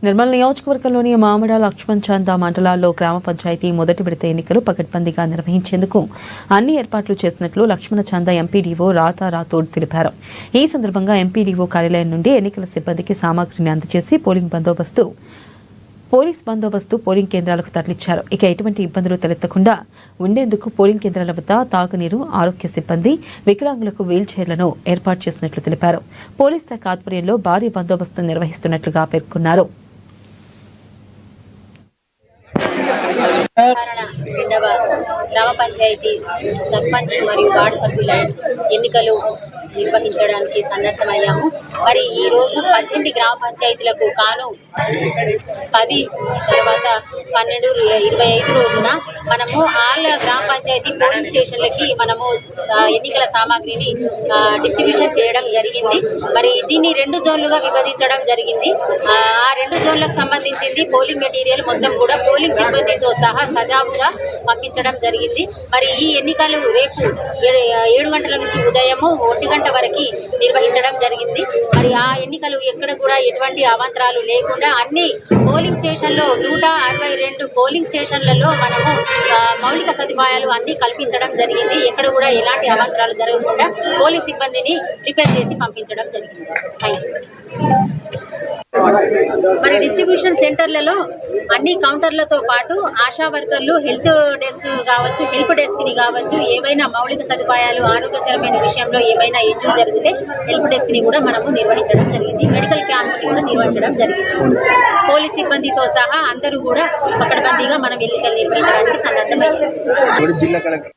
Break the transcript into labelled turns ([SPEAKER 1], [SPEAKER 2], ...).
[SPEAKER 1] నిర్మల్ నియోజకవర్గంలోని మామిడ లక్ష్మణ్ చంద మండలాల్లో గ్రామ పంచాయతీ మొదటి విడత ఎన్నికలు పకడ్బందీగా నిర్వహించేందుకు అన్ని ఏర్పాట్లు చేసినట్లు లక్ష్మణ చంద ఎంపీడీఓ రాతా రాథోడ్ తెలిపారు. ఈ సందర్భంగా ఎంపీడీఓ కార్యాలయం నుండి ఎన్నికల సిబ్బందికి సామాగ్రిని అందజేసి పోలీస్ బందోబస్తు పోలింగ్ కేంద్రాలకు తరలించారు. ఇక ఎటువంటి ఇబ్బందులు తలెత్తకుండా ఉండేందుకు పోలింగ్ కేంద్రాల వద్ద తాగునీరు, ఆరోగ్య సిబ్బంది, వికలాంగులకు వీల్ చైర్లను ఏర్పాటు చేసినట్లు తెలిపారు. పోలీస్ శాఖ ఆధ్వర్యంలో భారీ బందోబస్తు నిర్వహిస్తున్నట్లుగా పేర్కొన్నారు.
[SPEAKER 2] రెండవ గ్రామ పంచాయతీ సర్పంచ్ మరియు వార్డు సభ్యుల ఎన్నికలు నిర్వహించడానికి సన్నద్ధమయ్యాము. మరి ఈ రోజు 18 గ్రామ పంచాయతీలకు కాను 10 తర్వాత 12, 25 రోజున మనము ఆల్ గ్రామ పంచాయతీ పోలింగ్ స్టేషన్లకి మనము ఎన్నికల సామాగ్రిని డిస్ట్రిబ్యూషన్ చేయడం జరిగింది. మరి దీన్ని 2 జోన్లుగా విభజించడం జరిగింది. ఆ 2 జోన్లకు సంబంధించింది పోలింగ్ మెటీరియల్ మొత్తం కూడా పోలింగ్ సిబ్బందితో సహా సజావుగా పంపించడం జరిగింది. మరి ఈ ఎన్నికలు రేపు 7 గంటల నుంచి ఉదయము 1 గంట వరకు నిర్వహించడం జరిగింది. మరి ఆ ఎన్నికలు ఎక్కడ కూడా ఎటువంటి అవాంతరాలు లేకుండా అన్ని పోలింగ్ స్టేషన్లో 162 పోలింగ్ స్టేషన్లలో మనము మౌలిక సదుపాయాలు అన్ని కల్పించడం జరిగింది. ఎక్కడ కూడా ఎలాంటి అవాంతరాలు జరగకుండా పోలీస్ సిబ్బందిని ప్రిపేర్ చేసి పంపించడం జరిగింది. మరి డిస్ట్రిబ్యూషన్ సెంటర్లలో అన్ని కౌంటర్లతో పాటు ఆశా వర్కర్లు, హెల్త్ డెస్క్ కావచ్చు, హెల్ప్ డెస్క్ని కావచ్చు, ఏవైనా మౌలిక సదుపాయాలు ఆరోగ్యకరమైన విషయంలో ఏవైనా ఎన్యూ జరిగితే హెల్ప్ డెస్క్ని కూడా మనము నిర్వహించడం జరిగింది. మెడికల్ క్యాంప్ని కూడా నిర్వహించడం జరిగింది. పోలీస్ సిబ్బందితో సహా అందరూ కూడా పకడ్బందీగా మనం ఎన్నికలు నిర్వహించడానికి సన్నద్ధమయ్యారు.